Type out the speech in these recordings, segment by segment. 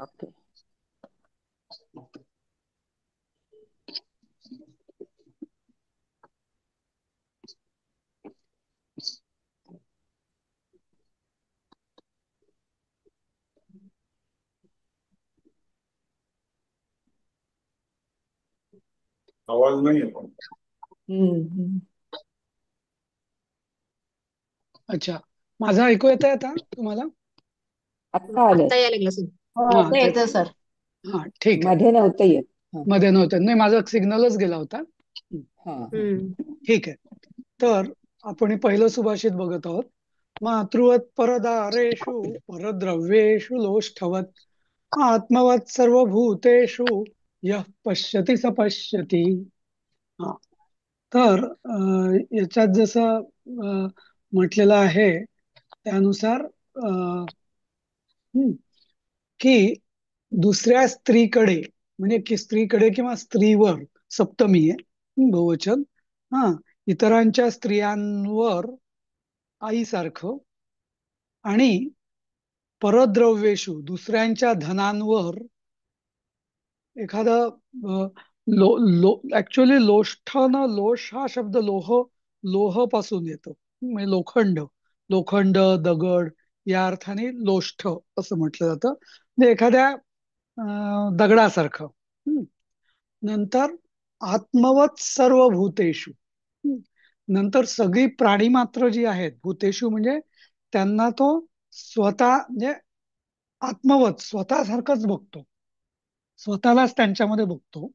Okay. आवाज नाही आहे पण. हम्म. अच्छा, माझं ऐकू येत आहे आता तुम्हाला? आत्ता आले. आत्ता यायला लागला सर. हो, हा आता येतं तेच. सर. हा ठीक आहे. मध्ये नव्हतं येत. हा. मध्ये नव्हतं, नाही माझा सिग्नलच गेला होता. हा. ठीक आहे. तर आपण हे पहिलं सुभाषित बघत आहोत. मातृवत परदारेषु परद्रव्येषु लोष्ठवत आत्मवत सर्वभूतेषु यः पश्यति स पश्यति. हा, तर याच्यात जसं म्हटलेलं आहे त्यानुसार हं, की दुसऱ्या स्त्रीकडे, म्हणजे की स्त्रीकडे किंवा स्त्रीवर, सप्तमी आहे, बहुवचन. हा, इतरांच्या स्त्रियांवर आईसारखं, आणि परद्रव्येषु दुसऱ्यांच्या धनांवर एखादं लो लो ऍक्च्युअली लोष्ठ हा शब्द लोह पासून येतो, म्हणजे लोखंड, दगड, या अर्थाने लोष्ठ असं म्हटलं जातं. म्हणजे एखाद्या दगडासारखं. हं. नंतर आत्मवत सर्व भूतेषु. हं. नंतर सगळी प्राणी मात्र जी आहेत, भूतेषु म्हणजे त्यांना तो स्वतः, म्हणजे आत्मवत स्वतःसारखंच बघतो, स्वतःलाच त्यांच्यामध्ये बघतो.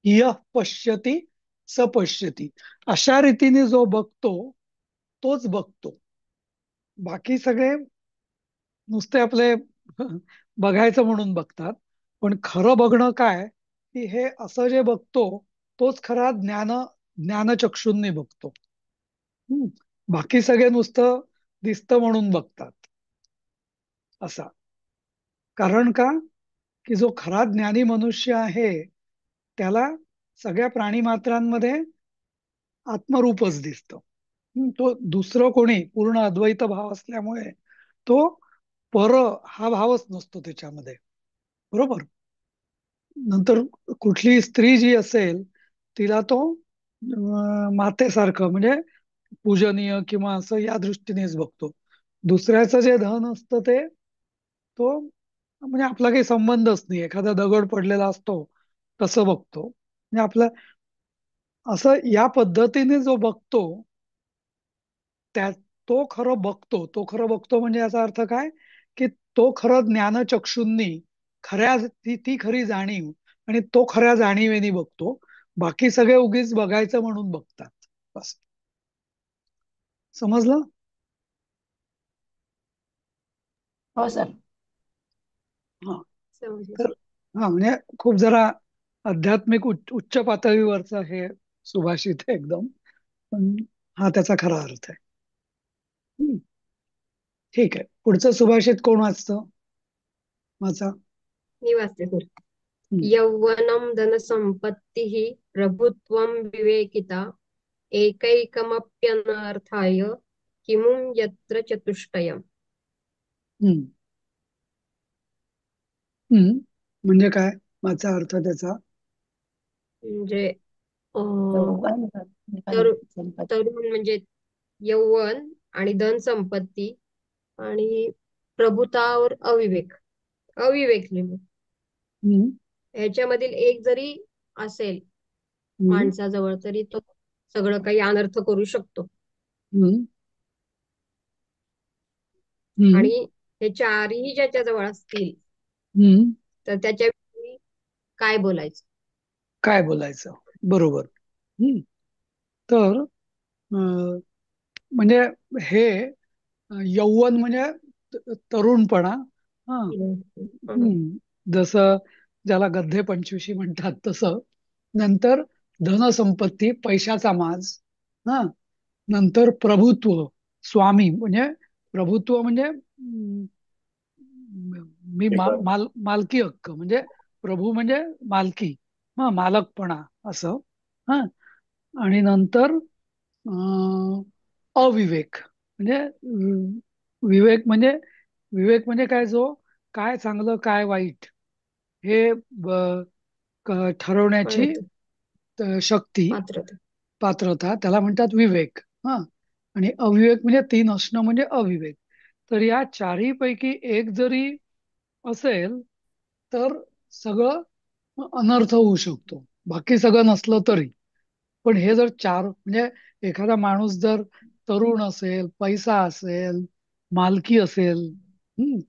यः पश्यति स पश्यति, अशा रीतीने जो बघतो तोच बघतो. बाकी सगळे नुसते आपले बघायचं म्हणून बघतात. पण खरं बघणं काय, की हे असं जे बघतो तोच खरा ज्ञानचक्षूंनी बघतो. हम्म. बाकी सगळे नुसतं दिसतं म्हणून बघतात, असा. कारण का, की जो खरा ज्ञानी मनुष्य आहे त्याला सगळ्या प्राणी मात्रांमध्ये आत्मरूपच दिसतं. तो दुसरं कोणी, पूर्ण अद्वैत भाव असल्यामुळे तो पर हा भावच नसतो त्याच्यामध्ये. बरोबर. नंतर कुठली स्त्री जी असेल तिला तो मातेसारखं, म्हणजे पूजनीय किंवा असं या दृष्टीनेच बघतो. दुसऱ्याचं जे धन असतं ते तो, म्हणजे आपला काही संबंधच नाही, एखादा दगड पडलेला असतो तसं बघतो. म्हणजे आपलं असं या पद्धतीने जो बघतो त्या तो खरं बघतो म्हणजे याचा अर्थ काय, की तो खरं ज्ञानचक्षूंनी ती खरी जाणीव, आणि तो खऱ्या जाणीवेनी बघतो. बाकी सगळे उगीच बघायचं म्हणून बघतात, बस. समजलं? हो सर. हा. समजलं तर सर. हा, म्हणजे खूप जरा आध्यात्मिक उच्च पातळीवरचं हे सुभाषित आहे एकदम, पण हा त्याचा खरा अर्थ आहे. हम्म. ठीक आहे, पुढचं सुभाषित कोण वाचतं? माझा. मी वाचते सर. हम्म. यौवनं धनसम्पत्तिः प्रभुत्वं विवेकिता एकैकमप्यनर्थाय किमुं यत्र चतुष्टयम्. हम्म. हम्म. म्हणजे काय माझा अर्थ त्याचा? म्हणजे अं, यौवन तर संपत्ती. तरुण म्हणजे यौवन, आणि धनसंपत्ती, आणि प्रभुतावर अविवेक लिहू. हम्म. ह्याच्यामधील एक जरी असेल हम्म. माणसाजवळ तरी तो सगळं काही अनर्थ करू शकतो. हम्म. हम्म. आणि हे चारही ज्याच्याजवळ असतील हम्म. तर त्याच्याविषयी काय बोलायचं? काय बोलायचं? बरोबर. हम्म. तर म्हणजे हे यौवन म्हणजे तरुणपणा. हा. हं. हम्म. जसं ज्याला गद्धे पंचविशी म्हणतात तसं. नंतर धनसंपत्ती, पैशाचा माज. हा. नंतर प्रभुत्व, स्वामी, म्हणजे प्रभुत्व म्हणजे मी ठिकाण. मालकी हक्क, म्हणजे प्रभू म्हणजे मालकी, मालकपणा, असं. हा. आणि नंतर अविवेक, म्हणजे विवेक म्हणजे विवेक म्हणजे काय, जो काय चांगलं काय वाईट हे ठरवण्याची कळत शक्ती, मात्र ते. पात्रता, त्याला म्हणतात विवेक. हा. आणि अविवेक म्हणजे तीन असणं म्हणजे अविवेक. तर या चारही पैकी एक जरी असेल तर सगळं अनर्थ होऊ शकतो, बाकी सगळं नसलं तरी. पण हे जर चार म्हणजे एखादा माणूस जर तरुण असेल, पैसा असेल, मालकी असेल,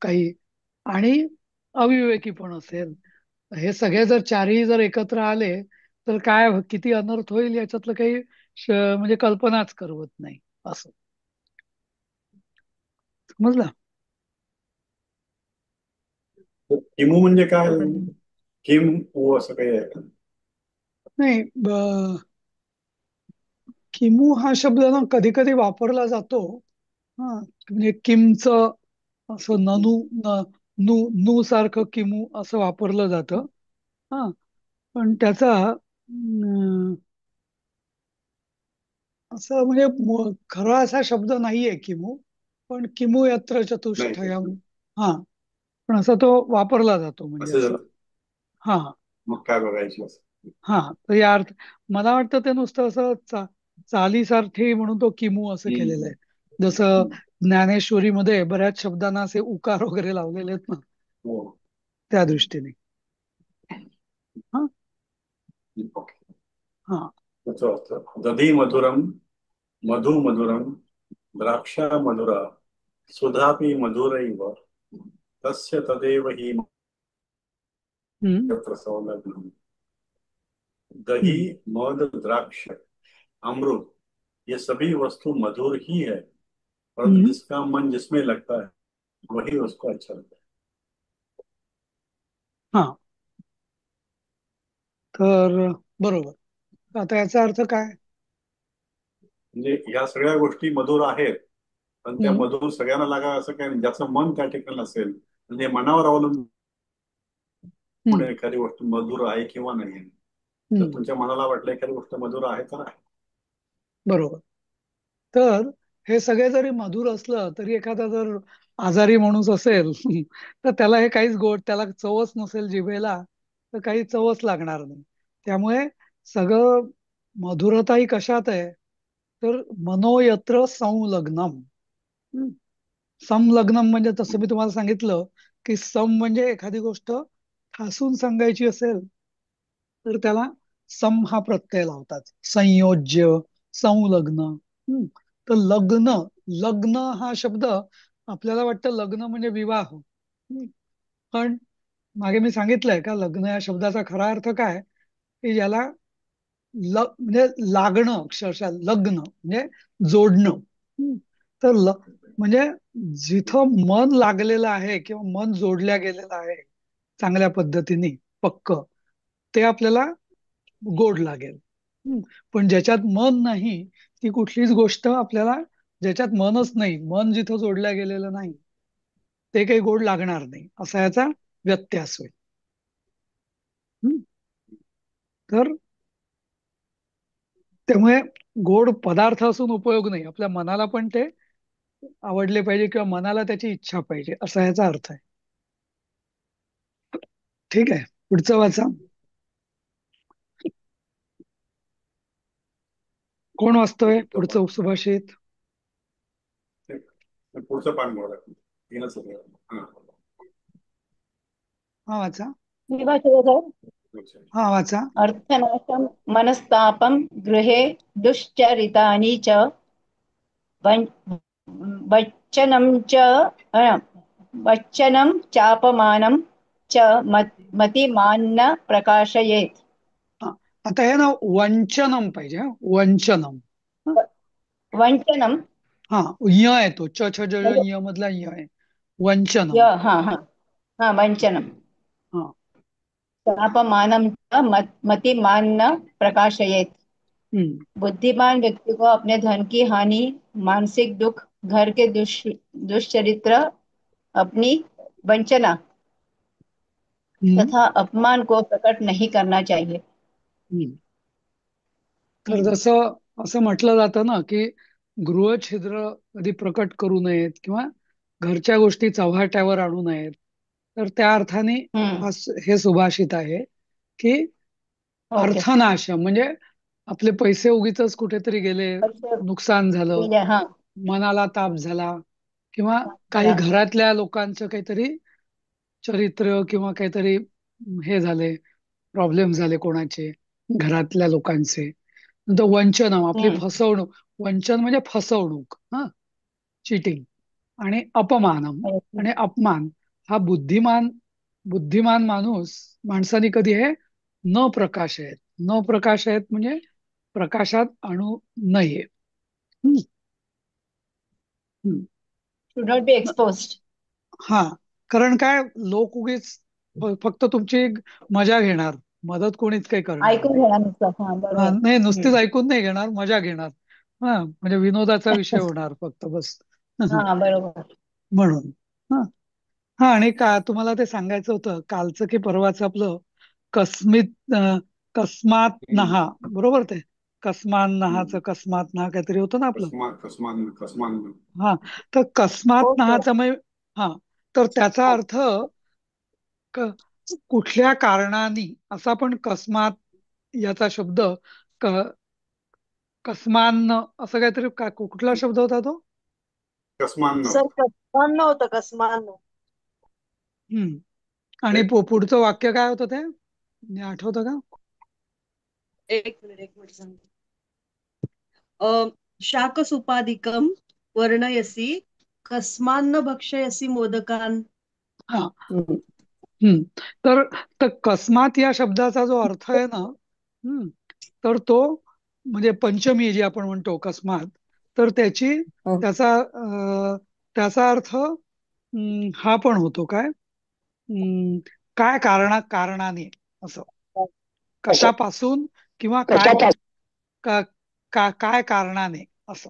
काही, आणि अविवेकी पण असेल, हे सगळे जर चारही जर एकत्र आले तर काय किती अनर्थ होईल याच्यातलं काही म्हणजे कल्पनाच करवत नाही असं. समजलं? किमू म्हणजे काय? हम्म. किम ऊ असं काही आहे का? नाही, किमू हा शब्द ना कधी कधी वापरला जातो. हा. म्हणजे किमच असं ननू नू नू सारखं किमू असं वापरलं जातं. हा. पण त्याचा असं म्हणजे खरा असा शब्द नाहीये किमू. पण किमू यत्र नाही का? चतुष्टयम्. हा. पण असा तो वापरला जातो म्हणजे असं असं. झालं. हा. मग काय बघायची असं? हा. तर या अर्थ मला वाटतं ते नुसतं असं चालीसारखी म्हणून तो किमू असं केलेलं आहे. हम्म. जसं हम्म. ज्ञानेश्वरीमध्ये बऱ्याच शब्दांना असे उकार वगैरे लावलेले आहेत ना, हो. त्या दृष्टीने. हा. ओके. हा. त्याचा अर्थ दधी मधुरम, मधु मधुरम, द्राक्षा मधुरा, सुधापि मधुरैव, तस्य तदेव हि हम्म. प्रसवलग्नम्. दही, हम्म. मध, द्राक्ष, अमृत, ये सभी वस्तु मधुर ही है, परंतु हम्म. जिसका मन जिसमें लगता है वही उसको अच्छा लगता हा. तर बरोबर. आता याचा अर्थ काय? है. म्हणजे ह्या सगळ्या गोष्टी मधुर आहेत, पण त्या हम्म. मधुर सगळ्यांना लागा असं काही नाही. ज्याचं मन त्या ठिकाणी असेल, म्हणजे मनावर अवलंबून हम्म. एखादी गोष्ट मधुर आहे किंवा नाही आहे. जर हम्म. तुमच्या मनाला वाटलं एखादी गोष्ट मधुर आहे तर आहे. बरोबर. तर हे सगळे जरी मधुर असलं तरी एखादा जर आजारी माणूस असेल तर त्याला हे काहीच गोड, त्याला चवच नसेल जिभेला, तर काही चवच लागणार नाही. त्यामुळे सगळं मधुरता ही कशात आहे, तर मनोयत्र संलग्नम. हं. समलग्नम म्हणजे तसं मी तुम्हाला सांगितलं की सम म्हणजे एखादी गोष्ट ठासून सांगायची असेल तर त्याला सम हा प्रत्यय लावतात. संयोज्य, संलग्न. तर लग्न, लग्न हा शब्द आपल्याला वाटतं लग्न म्हणजे विवाह. पण मागे मी सांगितलंय का लग्न या शब्दाचा खरा अर्थ काय, की ज्याला म्हणजे लागणं, अक्षरशः लग्न म्हणजे जोडणं. हम्म. तर म्हणजे जिथं मन लागलेलं आहे किंवा मन जोडल्या गेलेलं आहे चांगल्या पद्धतीने, पक्क, ते आपल्याला गोड लागेल. पण ज्याच्यात मन नाही, ती कुठलीच गोष्ट आपल्याला, ज्याच्यात मनच नाही, मन जिथं जोडल्या गेलेलं नाही, ते काही गोड लागणार नाही, असा याचा व्यत्यास होईल. हम्म. तर त्यामुळे गोड पदार्थ असून उपयोग नाही, आपल्या मनाला पण ते आवडले पाहिजे किंवा मनाला त्याची इच्छा पाहिजे, असा याचा अर्थ आहे. ठीक आहे, पुढचं वाचा. कोण वाचतोय पुढचं सुभाषित? पुढचं पान बघा. तीनच होते. हा. हा वाचा. मी वाचलं. अच्छा. हा वाचा. अर्थनाशं मनस्तापं गृहे दुश्चरितानि च वं- वच्चनं च वच्चनं चापमानं च मतिमान्न प्रकाशयेत्. हा. आता हे ना वंचनम पाहिजे, हा. वंचनम. हा. वंचनम हा, य येतो, च छ ज ज, म्हणजे य मधला य आहे. वंचनम. हा हा हा वंचनम हा. चापमानं च मतिमान्न प्रकाशयेत्. हम्म. बुद्धिमान व्यक्ति को अपने धन की हानि, मानसिक दुख, घर के दुष्चरित्र, अपनी वंचना हम्म. तथा अपमान को प्रकट नहीं करना चाहिए. हम्म. तर हम्म. जसं असं म्हटलं जातं ना की गृहछिद्र कधी प्रकट करू नयेत किंवा घरच्या गोष्टी चव्हाट्यावर आणू नयेत. तर त्या अर्थाने हम्म. हे सुभाषित आहे की ओके. अर्थनाश म्हणजे आपले पैसे उगीचच कुठेतरी गेले, अच्छा. नुकसान झालं, ठीक आहे. हा. मनाला ताप झाला, किंवा काही चला. घरातल्या लोकांचं काहीतरी चरित्र किंवा काहीतरी हे झाले, प्रॉब्लेम झाले कोणाचे, घरातल्या लोकांचे. नंतर वंचन, आपली हम्म. फसवणूक. वंचन म्हणजे फसवणूक, हा, चिटिंग. आणि अपमानम, ओके. आणि अपमान. हा बुद्धिमान बुद्धिमान माणसाने कधी हे न प्रकाश आहेत, न प्रकाश आहेत म्हणजे प्रकाशात आणू नये. हम्म, हम्म. Should not be exposed. हा, कारण काय, लोक उगीच फक्त तुमची मजा घेणार, मदत कोणीच काही करणार ऐकून नाही. घ्या नुसतं. हा, हा, बरोबर. नाही, नुसतीच हम्म. ऐकून नाही घेणार, मजा घेणार. हा, म्हणजे विनोदाचा विषय होणार फक्त, बस. हा, बरोबर. म्हणून. हा, हा, आणि तुम्हाला ते सांगायचं होतं कालचं की परवाचं आपलं कस्मात नहा, बरोबर ते कस्मान नहाचं, कस्मात नहा काहीतरी होतं ना आपलं. कस्मान कस्मान कस्मान. हा, तर कस्मात हो सर. नहाचा मग, हा, तर त्याचा अर्थ कुठल्या कारणाने, असा पण कस्मात याचा शब्द क, कस्मान असं काहीतरी कुठला शब्द होता तो? कस्मान. सर कसमान नव्हतं कसमान. हम्म. आणि पुढचं वाक्य काय होतं ते, म्हणजे आठवतं का? एक मिनिट सांगते. शाकसुपादिकम वर्णयसी कस्मान्न भक्षयसी मोदकान. हा. हम्म. हम्म. तर तर कस्मात या शब्दाचा जो अर्थ आहे ना, तर तो म्हणजे पंचमी जी आपण म्हणतो कस्मात, तर हो. त्याचा अर्थ हा पण होतो काय, काय कारणाने, असं, कशापासून, किंवा काय का, काय कारणाने, असं,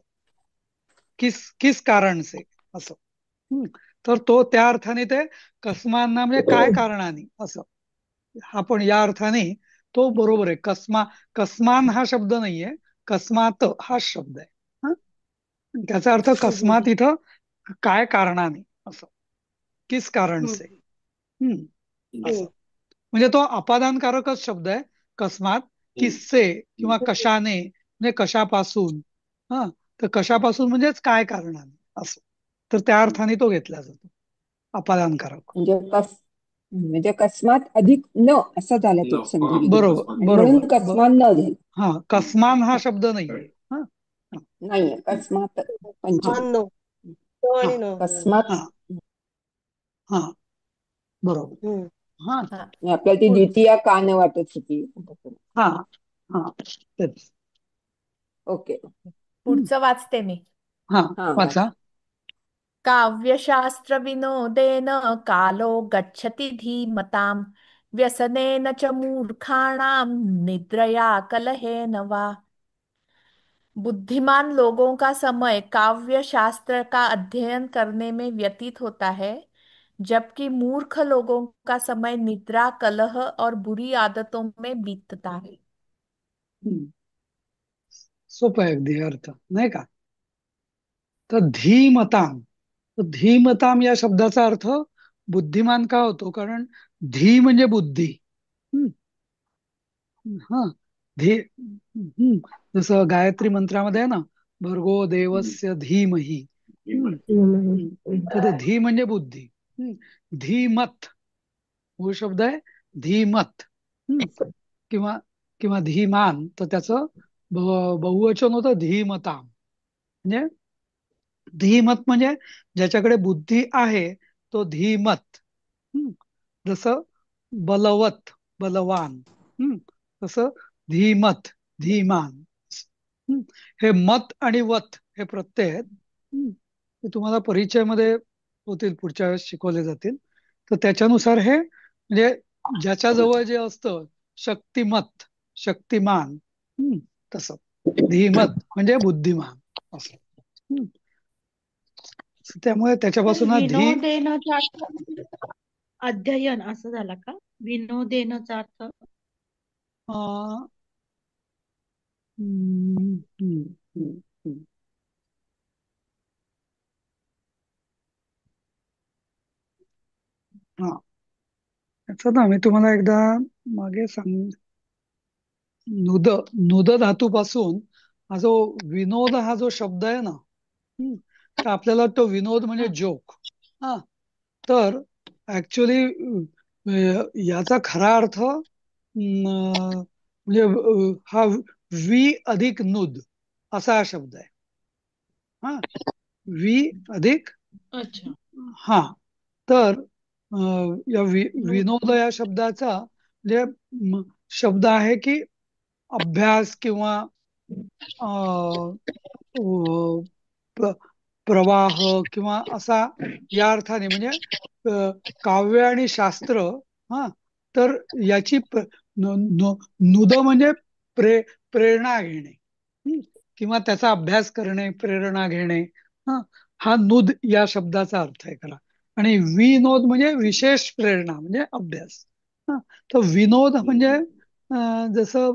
किस किस कारण से, असं. हम्म. तर तो त्या अर्थाने ते कस्मांना म्हणजे काय कारणाने, असं. हा पण या अर्थाने तो बरोबर आहे. कस्मान हा शब्द नाहीये, कस्मात हा शब्द आहे. हा? त्याचा अर्थ कस्मात इथं काय कारणाने, असं, किस कारण से. असं, म्हणजे तो अपादानकारकच शब्द आहे, कस्मात. किससे किंवा कशाने म्हणजे कशापासून. हा, तर कशापासून म्हणजेच काय कारणाने, असं. तर त्या अर्थाने तो घेतला जातो, अपादानकारक. म्हणजे कस्मात अधिक न असा झाला तो संधी विधी. बरोबर, आणि म्हणून बरोबर. कस्मान न झालं. हा, कस्मान हा शब्द नाहीये. हा, हा, नाहीये कस्मात हा, पंचमी. मान न तो हा, आणि न. कस्मात. हा, हा, बरोबर. हम्म. हा, हा. आणि आपल्याला ती पुढ- द्वितीया का न वाटत होती. हा, हा, तेच. ओके. हम्म. पुढचं वाचते मी. हा, हा, वाचा. काव्यशास्त्र विनोदेन कालो गच्छति धीमताम् व्यसनेन च मूर्खाणां निद्रया कलहेन वा। बुद्धिमान लोगों का समय काव्य शास्त्र का अध्ययन करने में व्यतीत होता है, जबकि मूर्ख लोगों का समय निद्रा, कलह और बुरी आदतों में बीतता है। हम्म. सोपं आहे अगदी अर्थ, नाही का? तर धीमताम, तर धीमताम या शब्दाचा अर्थ बुद्धिमान का होतो, कारण धी म्हणजे बुद्धी. हम्म. हा, धी, जसं गायत्री मंत्रामध्ये आहे ना, भर्गो देवस्य धीमहि. हम्म. हम्म. तर ते धी म्हणजे बुद्धी. धीमत, मूळ शब्द आहे धीमत. हम्म. किंवा किंवा धीमान, तर त्याचं बहुवचन होतं धीमताम. म्हणजे धीमत म्हणजे ज्याच्याकडे बुद्धी आहे तो धीमत. हम्म. जसं बलवत, बलवान. हम्म. तसं धीमत, धीमान. हम्म. हे मत आणि वत हे प्रत्यय आहेत. ते तुम्हाला परिचयामध्ये होतील, पुढच्या वेळेस शिकवले जातील. तर त्याच्यानुसार हे म्हणजे ज्याच्याजवळ जे असतं, शक्तिमत, शक्तिमान, तसं धीमत म्हणजे बुद्धिमान, असं. हम्म. त्यामुळे तर त्याच्यापासून हा विनोदेनचा अर्थ अध्ययन असं झाला का? विनोदेनचा अर्थ अं, हम्म, हम्म, हम्म, हम्म. हा, याचं ना मी तुम्हाला एकदा मागे सांग नुद नुद धातूपासून हा जो विनोद हा जो शब्द आहे ना, तर आपल्याला वाटतो विनोद म्हणजे जोक. हा, तर ऍक्च्युली याचा खरा अर्थ म्हणजे हा वी अधिक नुद असा हा शब्द आहे. हा, वी अधिक अच्छा. हा, तर या नोंद. विनोद या शब्दाचा म्हणजे शब्द आहे की अभ्यास किंवा अ, अ, प्र- प्रवाह किंवा असा या अर्थाने म्हणजे अ, काव्य आणि शास्त्र. हा, तर याची नुद म्हणजे प्रे प्रेरणा घेणे, किंवा त्याचा अभ्यास करणे, प्रेरणा घेणे. हा, हा नुद या शब्दाचा अर्थ आहे खरा. आणि विनोद म्हणजे विशेष प्रेरणा म्हणजे अभ्यास. हा, तर विनोद म्हणजे जसं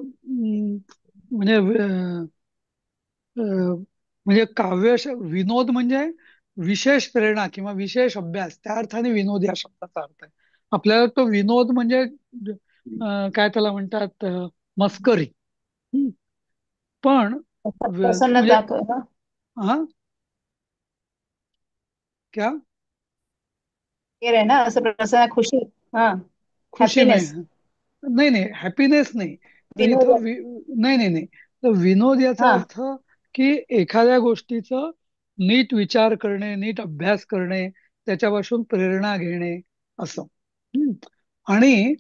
म्हणजे म्हणजे विनोद म्हणजे विशेष प्रेरणा किंवा विशेष अभ्यास, त्या अर्थाने विनोद या शब्दाचा अर्थ आहे. आपल्याला तो विनोद म्हणजे काय त्याला म्हणतात, मस्करी. हं. पण म्हणजे प्रसन्नता का? हा, क्या हे आहे ना, असं प्रसन्न, खुशी. हा. खुशी में, हॅपीनेस. नाही नाही, हॅपीनेस नाही. तर विनोद. इथं नाही नाही नाही, तर विनोद याचा हा. अर्थ की एखाद्या गोष्टीचं नीट विचार करणे, नीट अभ्यास करणे, त्याच्यापासून प्रेरणा घेणे असं. हम्म. आणि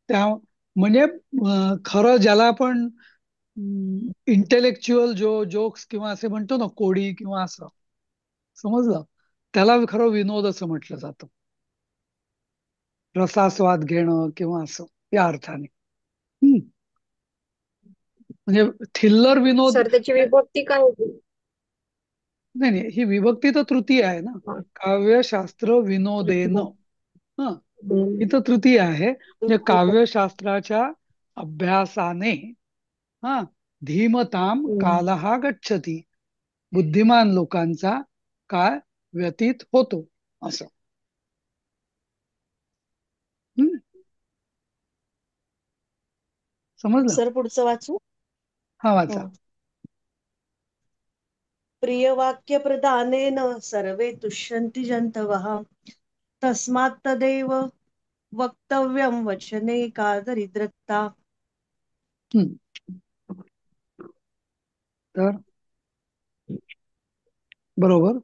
त्या म्हणजे खरं ज्याला आपण इंटेलेक्च्युअल जोक्स किंवा असे म्हणतो ना, कोडी किंवा असं, समजलं, त्याला खरं विनोद असं म्हटलं जातं. रसास्वाद घेणं किंवा असं या अर्थाने. हम्म. म्हणजे थिल्लर विनोद सर त्याची विभक्ती काय होती? नाही नाही, ही विभक्ती तर तृतीय आहे ना. हा, काव्यशास्त्र विनोदेन. तृतीय. हा, ही दोन. तर तृतीय आहे. म्हणजे काव्यशास्त्राच्या अभ्यासाने हा धीमताम हम्म. कालहा गच्छती, बुद्धिमान लोकांचा काळ व्यतीत होतो असं. हम्म, समजलं. सर पुढचं वाचू. हा, वाचा. हं. प्रियवाक्यप्रदानेन सर्वे तुष्यन्ति जन्तवः तस्मात् तदेव वक्तव्यं वचने का दरिद्रता. हम्म, तर बरोबर.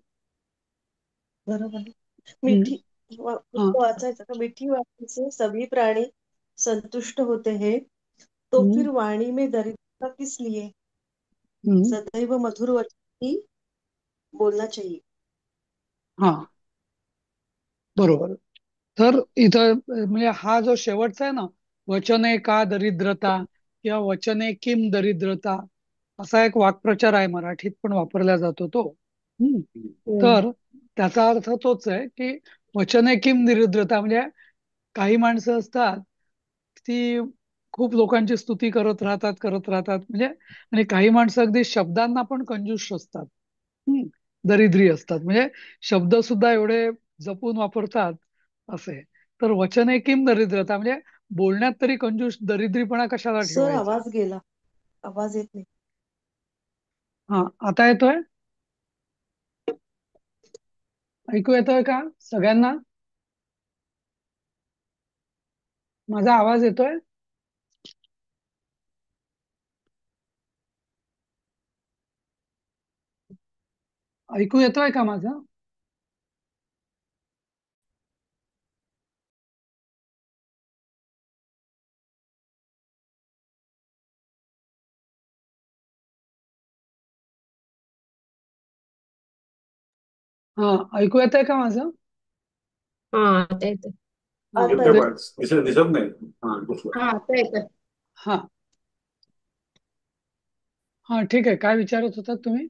बरोबर. हम्म, मिठी हा, वाचायचं का? मिठी वाणी से सभी प्राणी संतुष्ट होते हैं, तो हम्म, फिर वाणी में दरिद्रता किस लिए? हम्म, सदैव मधुर वचन ही बोलना चाहिए. हा, बरोबर. तर इथं म्हणजे हा जो शेवटचा आहे ना, वचने का दरिद्रता किंवा वचने किम दरिद्रता, असा एक वाक्प्रचार आहे, मराठीत पण वापरला जातो तो. हम्म. हम्म. तर त्याचा अर्थ तोच आहे की वचने किम दरिद्रता म्हणजे काही माणसं असतात ती खूप लोकांची स्तुती करत राहतात म्हणजे. आणि काही माणसं अगदी शब्दांना पण कंजूष असतात. हम्म, दरिद्री असतात म्हणजे शब्द सुद्धा एवढे जपून वापरतात असे. तर वचने किम दरिद्रता म्हणजे बोलण्यात तरी कंजूस, दरिद्रीपणा कशाला सर ठेवायचा. आवाज गेला. आवाज येत नाही. हा, आता येतोय? ऐकू येतोय का सगळ्यांना? माझा आवाज येतोय? ऐकू येतोय का माझं? हा, ऐकू येतंय का माझं? हा, आता येतं. आता येतोय ते येतो. पण दिसत नाही. हा, दिसलं. हा, आता येतं. हा, हा, ठीक आहे. काय विचारत होतात तुम्ही?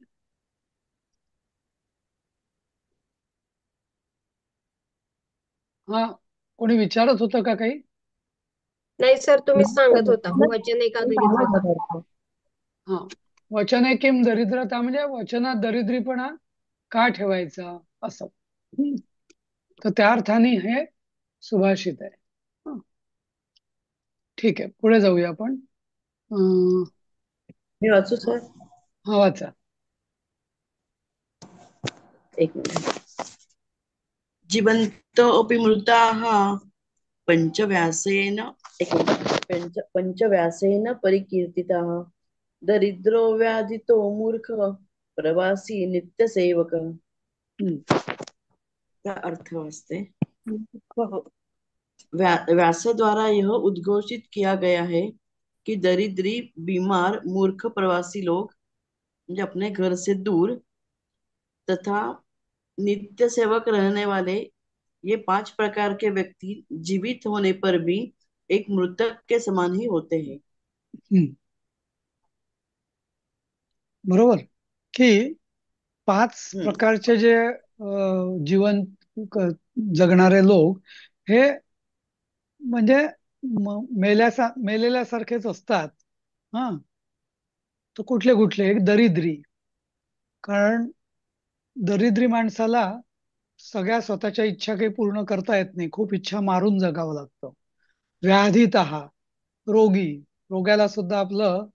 हा, कोणी विचारत होतं का काही? नाही सर, तुम्हीच सांगत होता वचन एका दरिद्रता. हा, वचने किम दरिद्रता म्हणजे वचनात दरिद्रीपणा का ठेवायचा असं. हम्म. तर त्या अर्थाने हे सुभाषित आहे. हं, ठीक आहे, पुढे जाऊया आपण. अं, मी वाचू सर? हा, वाचा. एक मिनिट. जीवन्त अपि मृताः पंचव्यासेन एक मिनिट. पंचव्यासेन परिकीर्तिताः दरिद्रो व्याधितो मूर्ख प्रवासी नित्यसेवक. हं, का अर्थ वास्ते हं, व्यास द्वारा यह उद्घोषित किया गया है कि दरिद्री, बीमार, मूर्ख, प्रवासी लोग म्हणजे अपने घर से दूर तथा नित्य सेवक रहने वाले, ये 5 प्रकार के व्यक्ति जीवित होने पर भी एक मृतक के समान ही होते हैं. हं. बरोबर की 5 हम्म. प्रकारचे जे जीवन क- जगणारे लोक हे म्हणजे मेलेल्यासारखेच असतात. हा, तर कुठले कुठले? एक दरिद्री, कारण दरिद्री माणसाला सगळ्या स्वतःच्या इच्छा काही पूर्ण करता येत नाही, खूप इच्छा मारून जगावं लागतं. व्याधित, रोगी, रोग्याला सुद्धा आपलं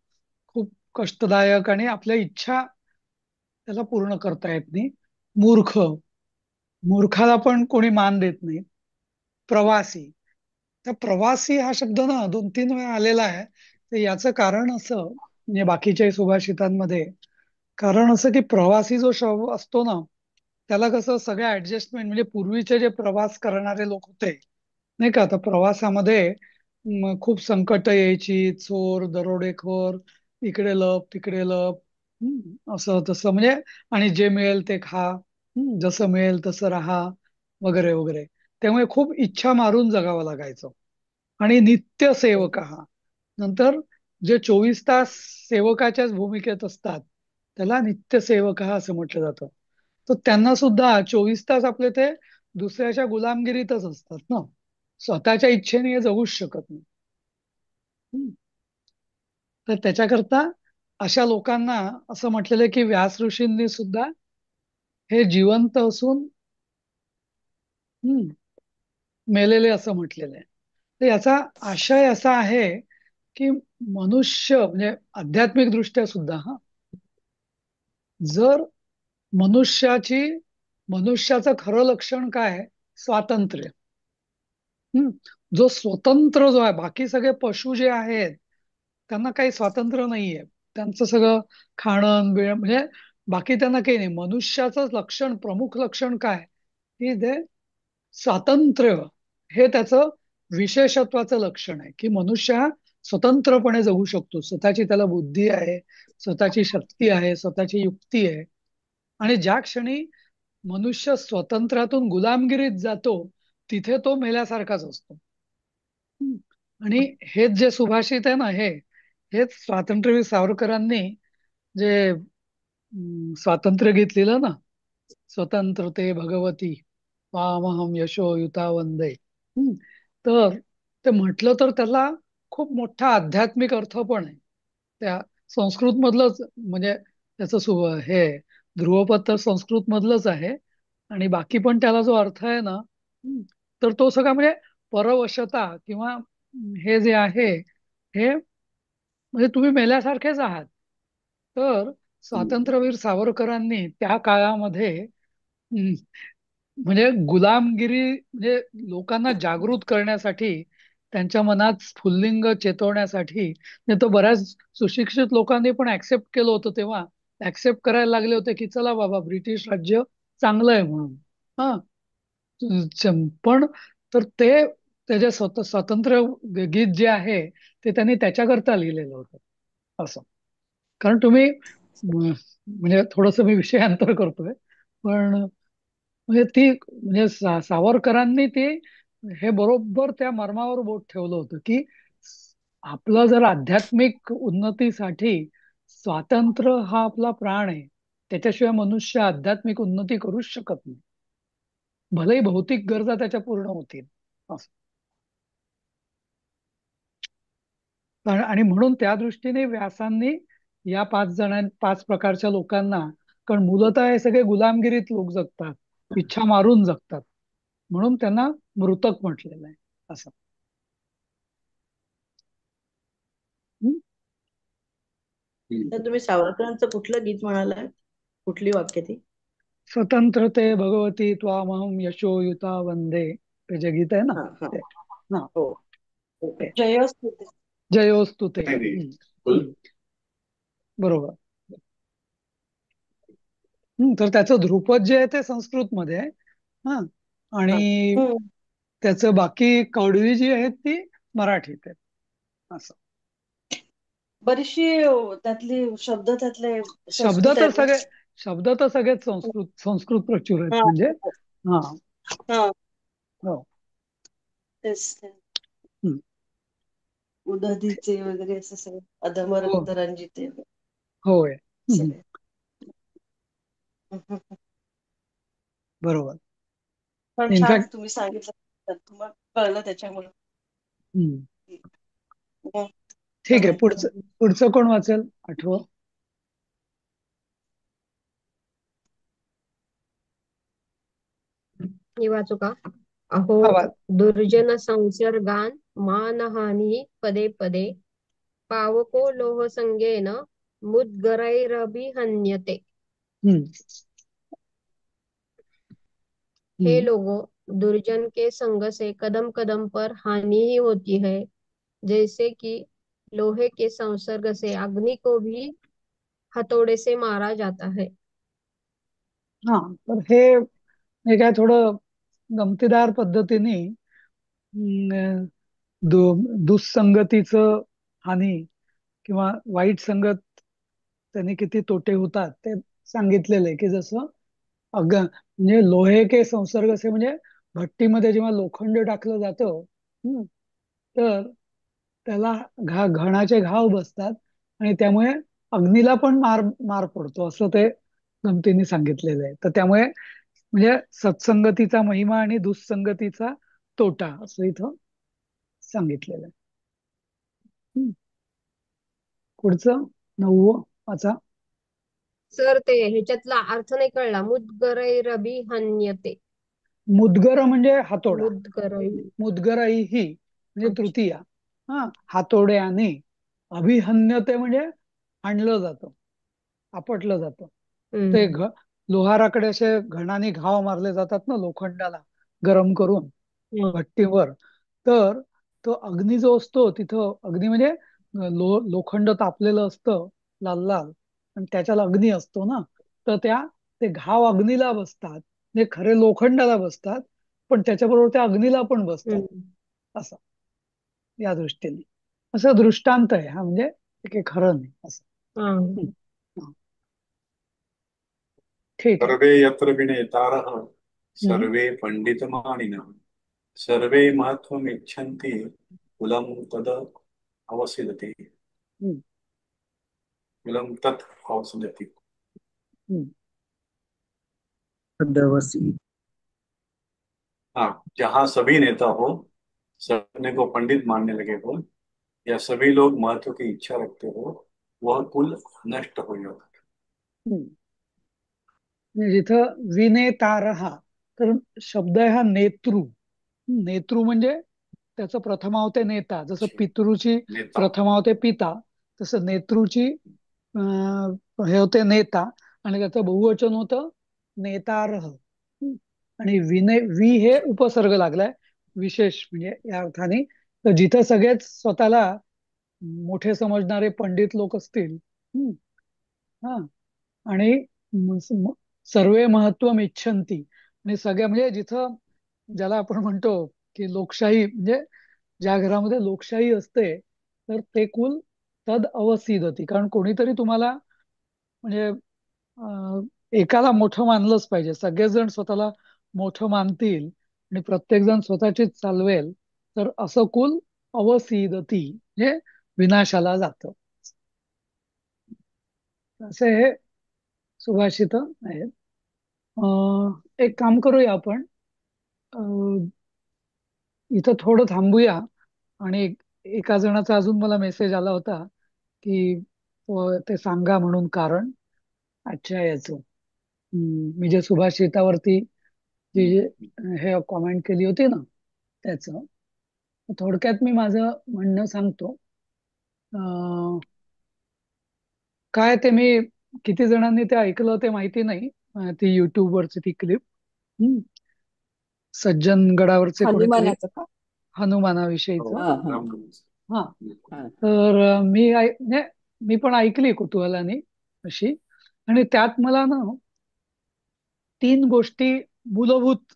खूप कष्टदायक आणि आपल्या इच्छा त्याला पूर्ण करता येत नाही. मूर्ख, मूर्खाला पण कोणी मान देत नाही. प्रवासी, तर प्रवासी हा शब्द ना 2-3 वेळा आलेला आहे. तर याचं कारण असं, म्हणजे बाकीच्याही सुभाषितांमध्ये कारण असं की प्रवासी जो शब्द असतो ना, त्याला कसं सगळ्या ऍडजस्टमेंट, म्हणजे पूर्वीचे जे प्रवास करणारे लोक होते नाही का, तर प्रवासामध्ये खूप संकट यायची, चोर दरोडेखोर, इकडे लप तिकडे लप, असं तसं म्हणजे, आणि जे मिळेल ते खा, जसं मिळेल तसं राहा, वगैरे वगैरे. त्यामुळे खूप इच्छा मारून जगावं लागायचं. आणि नित्य सेवक नंतर जे 24 तास सेवकाच्याच भूमिकेत असतात त्याला नित्य सेवक असं म्हटलं जातं. तर त्यांना सुद्धा 24 तास आपले ते दुसऱ्याच्या गुलामगिरीतच असतात ना, स्वतःच्या इच्छेने हे जगूच शकत नाही. हम्म. तर त्याच्याकरता अशा लोकांना असं म्हटलेलं आहे की व्यास ऋषींनी सुद्धा हे जिवंत असून मेलेले असं म्हटलेलं आहे. तर याचा आशय असा आहे की मनुष्य म्हणजे आध्यात्मिक दृष्ट्या सुद्धा जर मनुष्याची मनुष्याचं खरं लक्षण काय आहे? स्वातंत्र्य. हम्म जो स्वतंत्र जो आहे, बाकी सगळे पशु जे आहेत त्यांना काही स्वातंत्र्य नाहीये, त्यांचं सगळं खाणं बिण म्हणजे बाकी त्यांना काही नाही. मनुष्याचं लक्षण, प्रमुख लक्षण काय की ते स्वातंत्र्य, हे त्याचं विशेषत्वाचं लक्षण आहे की मनुष्य हा स्वतंत्रपणे जगू शकतो. स्वतःची त्याला बुद्धी आहे, स्वतःची शक्ती आहे, स्वतःची युक्ती आहे. आणि ज्या क्षणी मनुष्य स्वतंत्रातून गुलामगिरीत जातो तिथे तो मेल्यासारखाच असतो. हम्म. आणि हेच जे सुभाषित आहे ना, हेच स्वातंत्र्यवीर सावरकरांनी जे स्वातंत्र्य घेतलेलं ना, स्वतंत्र ते भगवती वामहम यशो युता वंदे. तर ते म्हटलं तर त्याला खूप मोठा आध्यात्मिक अर्थ पण आहे. त्या संस्कृत मधलंच म्हणजे त्याचं हे ध्रुवपद तर संस्कृत मधलंच आहे. आणि बाकी पण त्याला जो अर्थ आहे ना, तर तो सगळा म्हणजे परवशता किंवा हे जे आहे हे म्हणजे तुम्ही मेल्यासारखेच आहात. तर स्वातंत्र्यवीर सावरकरांनी त्या काळामध्ये म्हणजे गुलामगिरी म्हणजे लोकांना जागृत करण्यासाठी, त्यांच्या मनात स्फुल्लिंग चेतवण्यासाठी, नाही तो बऱ्याच सुशिक्षित लोकांनी पण ऍक्सेप्ट केलं होतं तेव्हा, ऍक्सेप्ट करायला लागले होते की चला बाबा ब्रिटिश राज्य चांगलं आहे म्हणून. हा, पण तर ते त्याच्या स्वातंत्र्य गीत जे आहे ते त्यांनी त्याच्याकरता लिहिलेलं होतं असं. कारण तुम्ही म्हणजे थोडस मी विषयांतर करतोय, पण म्हणजे ती म्हणजे सावरकरांनी ते हे बरोबर त्या मर्मावर बोट ठेवलं होतं की आपलं जर आध्यात्मिक उन्नतीसाठी स्वातंत्र्य हा आपला प्राण आहे, त्याच्याशिवाय मनुष्य आध्यात्मिक उन्नती करूच शकत नाही, भलेही भौतिक गरजा त्याच्या पूर्ण होतील असं. आणि म्हणून त्या दृष्टीने व्यासांनी या 5 प्रकारच्या लोकांना, कारण मूलतः हे सगळे गुलामगिरीत लोक जगतात, इच्छा मारून जगतात, म्हणून त्यांना मृतक म्हटलेलं आहे असं. हं? तर तुम्ही सावरकरांचं कुठलं गीत म्हणालात? कुठली वाक्य ती? स्वतंत्रते भगवती त्वामहं यशोयुता वंदे, ते जे गीत आहे ना हा हा. ते. हा, हो. ते जयोस्तुते. जयोस्तु ते. नाही नाही. बरोबर. तर त्याचं ध्रुपद जे आहे ते संस्कृत मध्ये आहे. हा, हा. आणि हम्म. त्याचं बाकी कडवी जी आहेत ती मराठीत आहेत असं. बरीचशी त्यातली शब्द त्यातले शब्द संस्कृत तर आहेत ना. सगळे शब्द तर सगळेच संस्कृत संस्कृत प्रचुर आहेत हा म्हणजे. हा. हा. हो. तेच ते. हं. उदधीचे वगैरे असं सगळं अधम हो, रक्त रंजिते होय. हं. सगळे. बरोबर. पण छान इनफॅक्ट तुम्ही सांगितलं, तुम्हाला कळलं त्याच्यामुळे. हं. ठीक आहे. चालेल. पुढचं पुढचं कोण वाचेल आठवं? हे वाचू का? अहो हा, वाच. दुर्जन संसर्गान मानहानी पदे पदे पावको लोहसंगेन मुद्गरैरभिहन्यते। हं. हे हं. लोगों, दुर्जन के संग से कदम कदम पर हानि ही होती है, जैसे कि लोहे के संसर्ग से अग्नि को भी हथौड़े से मारा जाता है। हा, तर हे काय थोडं गमतीदार पद्धतीने अं, दुःसंगतीचं हानी किंवा वाईट संगत त्यांनी किती तोटे होतात ते सांगितलेलं आहे. की जसं म्हणजे लोहे के संसर्ग असे म्हणजे भट्टीमध्ये जेव्हा लोखंड टाकलं जातं, हं, तर त्याला घणाचे घाव बसतात आणि त्यामुळे अग्नीला पण मार मार पडतो असं ते गमतीने सांगितलेलं आहे. तर त्यामुळे म्हणजे सत्संगतीचा महिमा आणि दुःसंगतीचा तोटा असं इथं सांगितलेलं आहे. हं. पुढचं 9वं वाचा. सर ते ह्याच्यातला अर्थ नाही कळला. मुद्गरैरभिहन्यते. मुद्गर म्हणजे हातोडा. मुद्गरै. मुद्गराई ही म्हणजे अच्छा. तृतीया. हा, हातोड्याने. अभिहन्यते म्हणजे हाणलं जातं, आपटलं जातं. ते हम्म. लोहाराकडे असे घणाने घाव मारले जातात ना लोखंडाला गरम करून हम्म. भट्टीवर. तर तो अग्नी जो असतो तिथं, अग्नी म्हणजे लोखंड तापलेलं असतं लाल लाल, आणि त्याच्याला अग्नी असतो ना, तर ते घाव अग्नीला बसतात, म्हणजे खरे लोखंडाला बसतात, पण त्याच्याबरोबर त्या अग्नीला पण बसतात हम्म. असं. या दृष्टीने असं दृष्टांत आहे हा, म्हणजे ते काही खरं नाही असं. हा. हं. हा. ठीक आहे. सर्वे यत्र विनेतारः हं. सर्वे पंडितमानिनः सर्वे महत्त्वमिच्छन्ति कुलं तद अवसिदति हं. कुलं तत् अवसिदति। हं. पदवसी. हाँ, जहाँ सभी नेता हो, सबने को पंडित मानने लगे हो, या सभी लोग महत्व की इच्छा रखते हो, वह कुल नष्ट हो जाता है। हं. म्हणजे जिथं विनेतारहा, तर शब्द आहे हा नेतृ. नेतृ म्हणजे त्याचं प्रथमावते नेता. जसं जी, पितृची नेता। प्रथमावते पिता, तसं नेतृची हे होते नेता, आणि त्याचं बहुवचन होतं नेतारह. आणि वि हे उपसर्ग लागलाय विशेष म्हणजे या अर्थाने. तर जिथं सगळेच स्वतःला मोठे समजणारे पंडित लोक असतील, हम्म, हा, आणि सर्वे महत्वम इच्छन्ति, आणि सगळ्या म्हणजे जिथं ज्याला आपण म्हणतो की लोकशाही, म्हणजे ज्या घरामध्ये लोकशाही असते, तर ते कुल तद अवसिदती. कारण कोणीतरी तुम्हाला म्हणजे एकाला मोठं मानलंच पाहिजे. सगळेच जण स्वतःला मोठं मानतील आणि प्रत्येक जण स्वतःचीच चालवेल, तर असं कुल अवसिदती म्हणजे विनाशाला जातं. असे हे सुभाषित आहेत. एक काम करूया आपण, अं, इथं थोडं थांबूया. आणि एका जणाचा अजून मला मेसेज आला होता की ते सांगा म्हणून कारण आजच्या याचं. मी जे सुभाषितावरती जी हे कॉमेंट केली होती ना त्याचं थोडक्यात मी माझं म्हणणं सांगतो. अं, काय ते मी किती जणांनी ते ऐकलं ते माहिती नाही. ती युट्यूब वरची ती क्लिप सज्जनगडावरचे कोणीतरी हनुमानाचं का? हो, हनुमानाविषयीच. हा हा रामनवमीचं. हा हा. तर म्हणजे मी पण ऐकली कुतूहलाने अशी. आणि त्यात मला ना 3 गोष्टी मूलभूत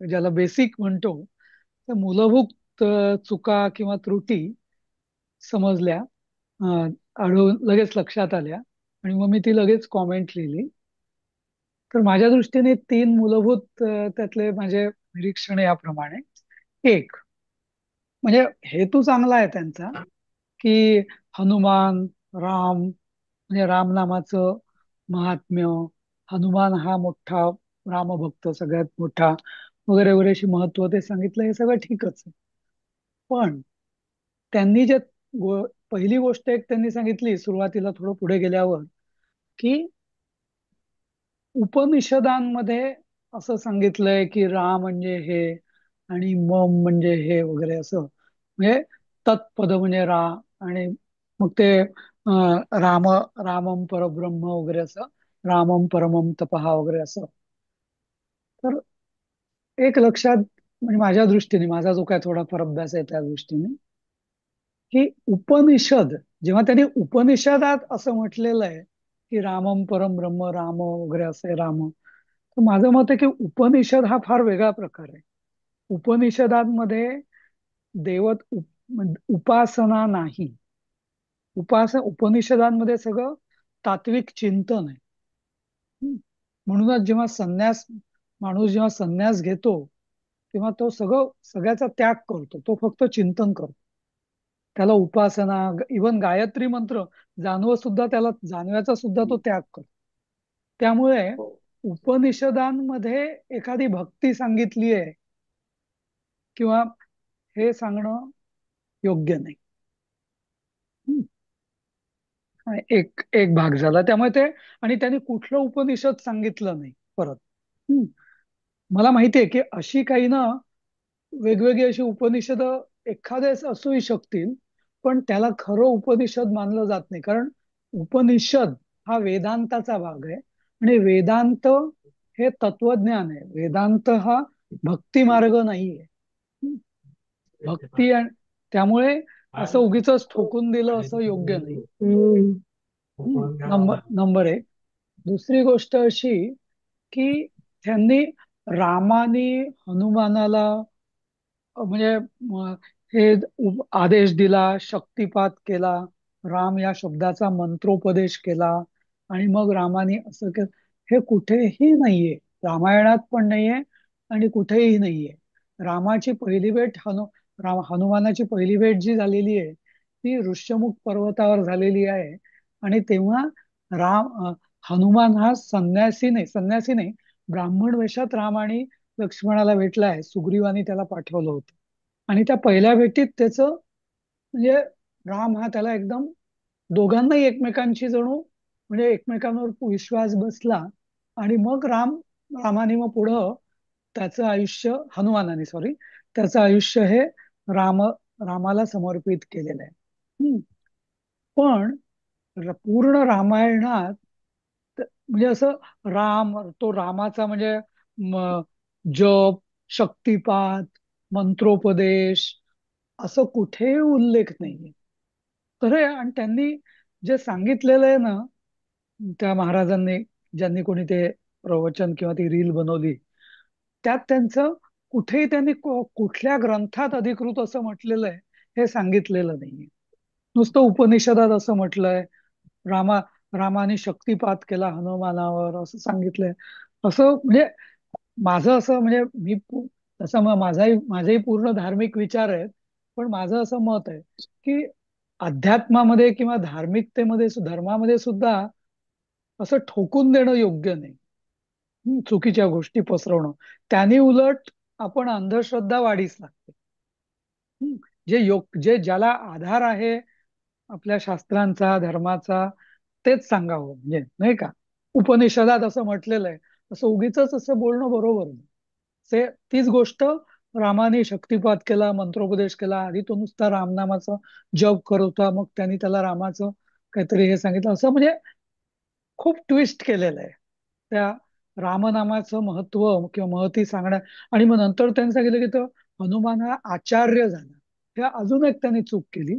ज्याला बेसिक म्हणतो त्या मूलभूत चुका किंवा त्रुटी समजल्या. आढळून लगेच लक्षात आल्या आणि मग मी ती लगेच कॉमेंट लिहिली. तर माझ्या दृष्टीने 3 मूलभूत त्यातले माझे निरीक्षण याप्रमाणे. एक म्हणजे हेतू चांगला आहे त्यांचा की हनुमान राम म्हणजे रामनामाचं महात्म्य, हनुमान हा मोठा रामभक्त सगळ्यात मोठा वगैरे वगैरे अशी महत्व ते सांगितलं हे सगळं ठीकच आहे. पण त्यांनी जे पहिली गोष्ट एक त्यांनी सांगितली सुरुवातीला थोडं पुढे गेल्यावर की उपनिषदांमध्ये असं सांगितलंय की रा म्हणजे हे आणि मम म्हणजे हे वगैरे असं म्हणजे तत्पद म्हणजे रा आणि मग ते राम रामम परब्रह्म वगैरे असं रामम परमम तपहा वगैरे असं. तर एक लक्षात म्हणजे माझ्या दृष्टीने माझा जो काय थोडा अभ्यास आहे त्या दृष्टीने की उपनिषद जेव्हा त्यांनी उपनिषदात असं म्हटलेलं आहे की रामम परम ब्रह्म राम वगैरे असे राम. तर माझं मत आहे की उपनिषद हा फार वेगळा प्रकार आहे. उपनिषदांमध्ये उपासना नाही. उपनिषदांमध्ये सगळं तात्विक चिंतन आहे. म्हणूनच माणूस जेव्हा संन्यास घेतो तेव्हा तो सगळ्याचा त्याग करतो. तो फक्त चिंतन करतो. त्याला उपासना इवन गायत्री मंत्र जाणव्याचा सुद्धा तो त्याग करतो. त्यामुळे हो. उपनिषदांमध्ये एखादी भक्ती सांगितली आहे किंवा हे सांगणं योग्य नाही. एक एक भाग झाला त्यामुळे ते. आणि त्यांनी कुठलं उपनिषद सांगितलं नाही परत. हम्म. मला माहितीये की अशी काही ना वेगवेगळी अशी उपनिषद एखाद्याच असूही शकतील पण त्याला खरं उपनिषद मानलं जात नाही. कारण उपनिषद हा वेदांताचा भाग आहे आणि वेदांत हे तत्वज्ञान आहे. वेदांत हा भक्ती मार्ग नाहीये. भक्ती आणि त्यामुळे असं उगीच ठोकून दिलं असं योग्य नाही. हम्म. नंबर एक. दुसरी गोष्ट अशी की त्यांनी रामाने हनुमानाला म्हणजे हे आदेश दिला, शक्तिपात केला, राम या शब्दाचा मंत्रोपदेश केला आणि मग रामाने असं केलं. हे कुठेही नाहीये. रामायणात पण नाहीये आणि कुठेही नाहीये. रामाची पहिली भेट हनुमानाची पहिली भेट जी झालेली आहे ती ऋष्यमुख पर्वतावर झालेली आहे. आणि तेव्हा हनुमान हा संन्यासी नाही ब्राह्मण वेशात राम आणि लक्ष्मणाला भेटलाय. सुग्रीवानी त्याला पाठवलं होतं आणि त्या पहिल्या भेटीत त्याचं म्हणजे राम हा त्याला एकदम दोघांनाही एकमेकांची जणू म्हणजे एकमेकांवर विश्वास बसला. आणि मग रामाने मग पुढं त्याचं आयुष्य हनुमानाने त्याचं आयुष्य हे राम रामाला समर्पित केलेलं आहे. पण पूर्ण रामायणात म्हणजे असं तो रामाचा म्हणजे जप शक्तिपात मंत्रोपदेश असं कुठेही उल्लेख नाहीये. तर आणि त्यांनी जे सांगितलेलं आहे ना त्या महाराजांनी ज्यांनी कोणी ते प्रवचन किंवा ती रील बनवली त्यात त्यांचं कुठेही त्यांनी कुठल्या ग्रंथात अधिकृत असं म्हटलेलं आहे हे सांगितलेलं नाहीये. नुसतं उपनिषदात असं म्हटलंय रामा रामाने शक्तिपात केला हनुमानावर असं सांगितलंय. असं म्हणजे माझं असं म्हणजे तसं मग माझेही पूर्ण धार्मिक विचार आहेत. पण माझं असं मत आहे की अध्यात्मामध्ये किंवा धार्मिकतेमध्ये धर्मामध्ये सुद्धा असं ठोकून देणं योग्य नाही. चुकीच्या गोष्टी पसरवणं त्याने उलट आपण अंधश्रद्धा वाढीस लागते. जे ज्याला आधार आहे आपल्या शास्त्रांचा धर्माचा तेच सांगावं म्हणजे नाही का. उपनिषदात असं म्हटलेलं आहे असं उगीच असं बोलणं बरोबर नाही. तीच गोष्ट रामाने शक्तिपात केला, मंत्रोपदेश केला. आधी तो नुसता रामनामाचा जप करत होता, मग त्यांनी त्याला रामाचं काहीतरी हे सांगितलं. असं म्हणजे खूप ट्विस्ट केलेलं आहे त्या रामनामाचं महत्व किंवा महती सांगण्यात. आणि मग नंतर त्यांनी सांगितलं की तो हनुमान हा आचार्य झाला. हे अजून एक त्यांनी चूक केली.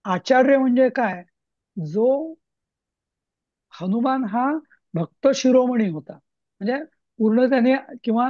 आचार्य म्हणजे काय? जो हनुमान हा भक्त शिरोमणी होता, म्हणजे पूर्ण त्याने किंवा